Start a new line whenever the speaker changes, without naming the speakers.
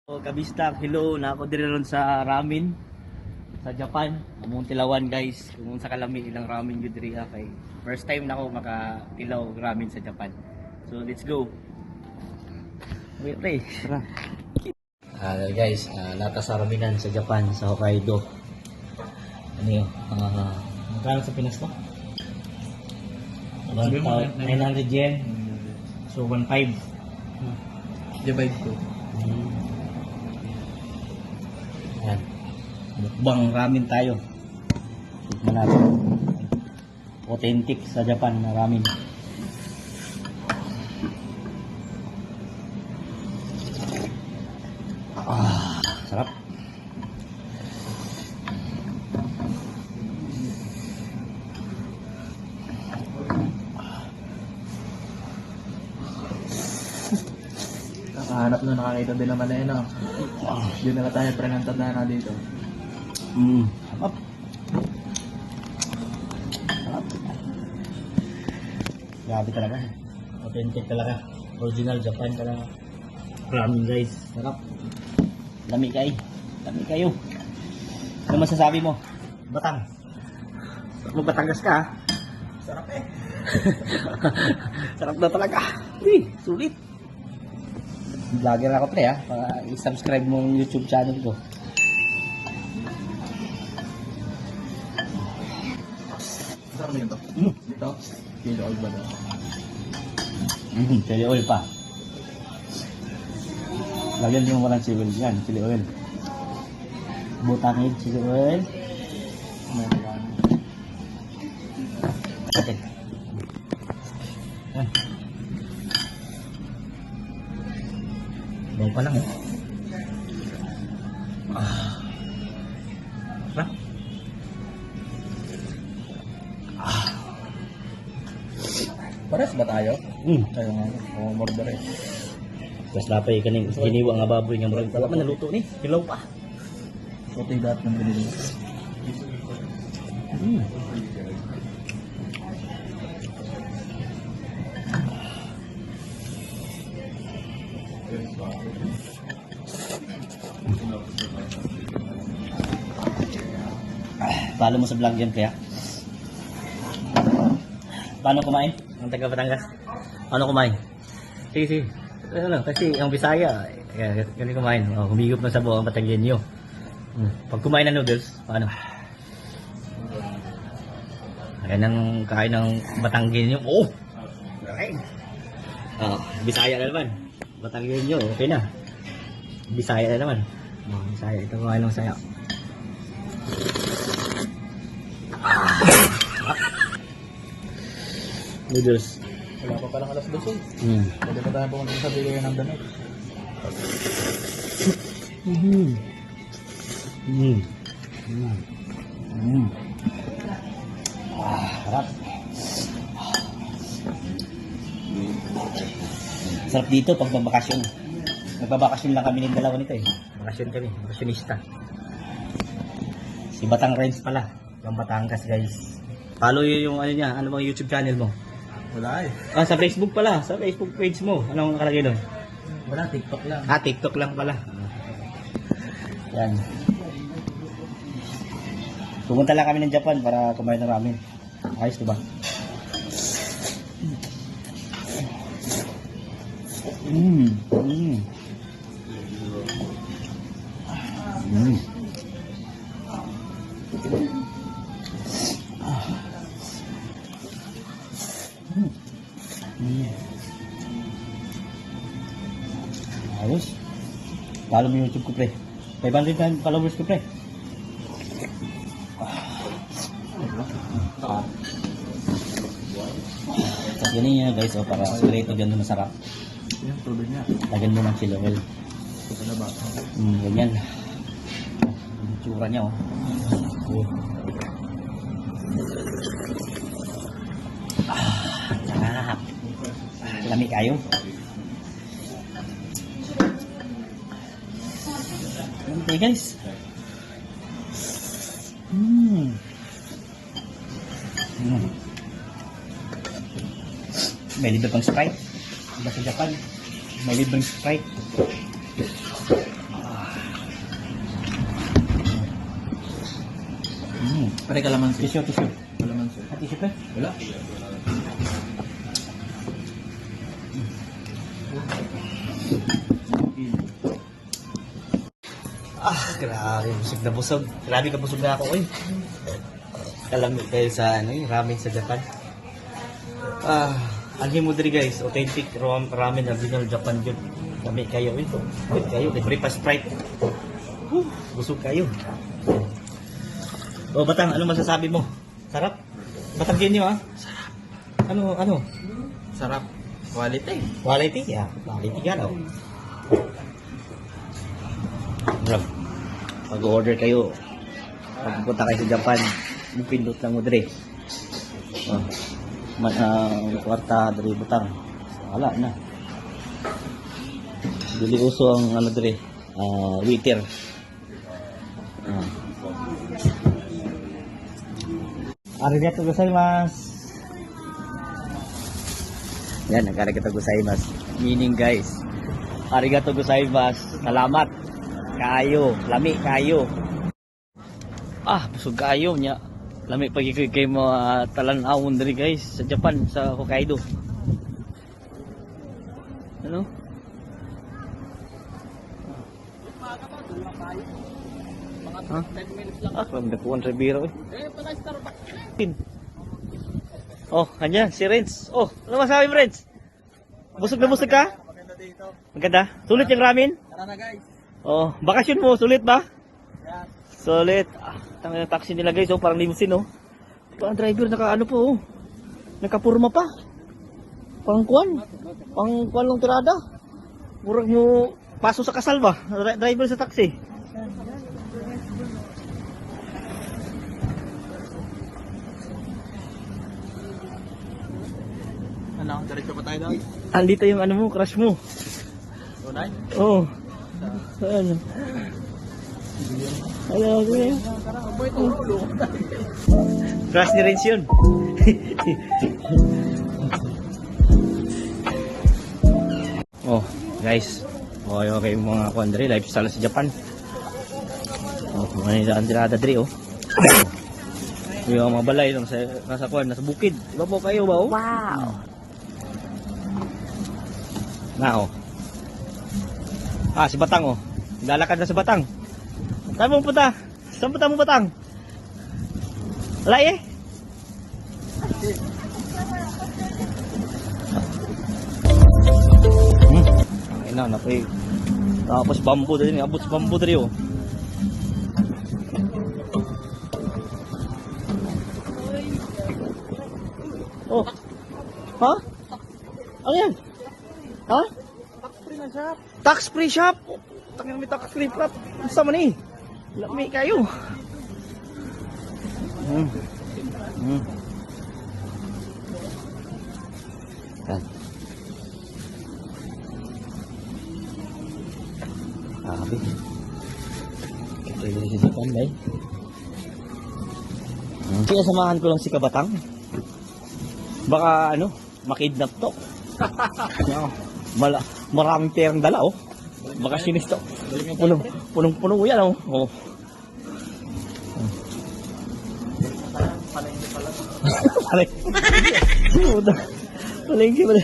So, kabistak, hello, na ako dire ron sa ramen sa Japan. Among tilawan guys, kung sa kalami ilang ramen yun diri kay first time na ako makatilaw ramen sa Japan. So let's go. Wait, pre. Tara. Guys, nata sa ramenan sa Japan, sa Hokkaido. Ano yun? Magkano sa Pinas to? 900 yen. So 1.5.
Divide ko.
Yan. Mukbang ramen tayo. Tikman natin. Authentic sa Japan na ramen. Sarap.
Nakahanap na nakakita din naman na yun. Yun na tayo prenantad na dito.
Sarap. Sarap. Grabe talaga. Authentic talaga. Original Japan talaga. Ramen guys. Sarap. Lami kayo. Lami kayo. Ano masasabi mo? Batang. Magbatangas ka ha?
Sarap eh.
Sarap na talaga. Uy, sulit. Vlogger ako pre ha. Para i-subscribe mo yung YouTube channel ko.
Sarap na yun to. Dito. Kilo oil ba daw?
Chili oil pa. Lagyan yung walang chili oil yan. Chili oil. Butangin, chili oil. Okay. Yan. Bawang pa lang eh. Sarap.
Pares ba tayo? Tayo nga. Umorder eh.
Mas lapay kaning giniwa nga baboy nga murag wala man naluto ni. Hilaw pa.
Puti dapat ng binili.
Follow mo sa vlog yan kaya. Paano kumain? Ang taga Batangas. Paano kumain? Sige, sige. Ano lang, kasi ang Bisaya, ganun kumain. Oh, humigop na sa buong Batanggenyo. Pag kumain ng noodles, paano? Ayan ang kain ng Batanggenyo. Oh! Okay. Bisaya na naman. Batanggenyo, okay na. Bisaya na naman. Bisaya, ito kumain ng Bisaya. Noodles.
Wala pa palang alas 12 eh. Pwede pa tayo pumunta sa bigay ng damit.
Sarap. Sarap dito pag magbakasyon. Nagbabakasyon lang kami ng dalawa nito eh. Bakasyon kami, bakasyonista. Si Batang Renz pala. Yung Batangas guys. Follow yung ano niya, ano bang YouTube channel mo?
Wala eh.
Sa Facebook pala, sa Facebook page mo. Anong nakalagay doon?
Wala, TikTok lang.
TikTok lang pala. Yan. Pumunta lang kami ng Japan para kumain ng ramen. Ayos, diba? Ayos. Follow mo yung YouTube ko pre. 500 followers ko pre. So yan niya guys, para straight o gano'n masarap.
Yung tubig niya.
Lagyan mo ng chili oil.
Ito na ba?
Ganyan. Yung tsura niya oh. Sarap. Lami kayo. Okay guys. May libre pang Sprite. Iba sa Japan. May libreng Sprite.
Pare kalamansi.
Tissue.
Kalamansi.
Tissue pa?
Wala.
Grabe, busog na busog. Grabe ka busog na ako, oy. Kalamit kayo sa ramen sa Japan. Alhin mo diri guys, authentic ramen original Japan yun. Kami kayo ito. Wait kayo, libre pa Sprite. Busog kayo. O Batang, ano masasabi mo? Sarap? Batang Genyo ha? Sarap. Ano?
Sarap. Quality.
Quality? Yeah, quality ka daw. Grab. Pag-order kayo, pagpunta kayo sa Japan, pindot lang mo dre. Kwarta dre Batang. Wala na. Dili uso ang ano dre, waiter. Arigatou gozaimasu. Yan, arigatou gozaimasu. Meaning guys, arigatou gozaimasu. Salamat. Kayo, lami kayo. Busog kayo nya. Lami pagi kay mo talan-awon diri guys sa Japan, sa Hokkaido. Ano? Kung nakuha sa biro eh. Oh, kanya, si Renz. Oh, ano masabi mo Renz? Busog na busog ka?
Maganda dito.
Maganda? Sulit yung ramen?
Tara na guys.
Oh, bakasyon mo, sulit ba?
Yan.
Sulit. Tangina yung taxi nila guys, oh, parang limousine oh. Ang driver naka ano po oh. Nakapurma pa. Pangkuan lang tirada. Murag mo paso sa kasal ba? Driver sa taxi.
Ano? Diretso pa tayo doon?
Andito yung ano mo, crush mo.
Tunay?
Oh. Ano? Okay.
Tara, boy, tulo.
Crush ni Renz yun. Oh, guys. Okay mga kuandre, lifestyle sa Japan. Oh, mga nila diri oh. Yung mga balay nasa kuan, nasa bukid. Iba po kayo ba oh? Wow. Na oh. Si Batang oh. Lalakad na sa Batang. Saan mo punta? Saan punta mo Batang? Wala eh. Ay na, napoy. Tapos bambu din, abot sa bambu diri oh. Oh. Ha? Ano yan? Ha?
Tax-free na shop.
Tax-free shop. Tangina may tax-free shop. Basta man eh. Lami kayo. Yan. Sabi. Kita yung sisipan ba eh. Kaya samahan ko lang si Kabatang. Baka ano, makidnap to. Maraming perang dala oh. Baka sinis to. Punong-puno yan oh. Oh. Palengke pala. Palengke pala.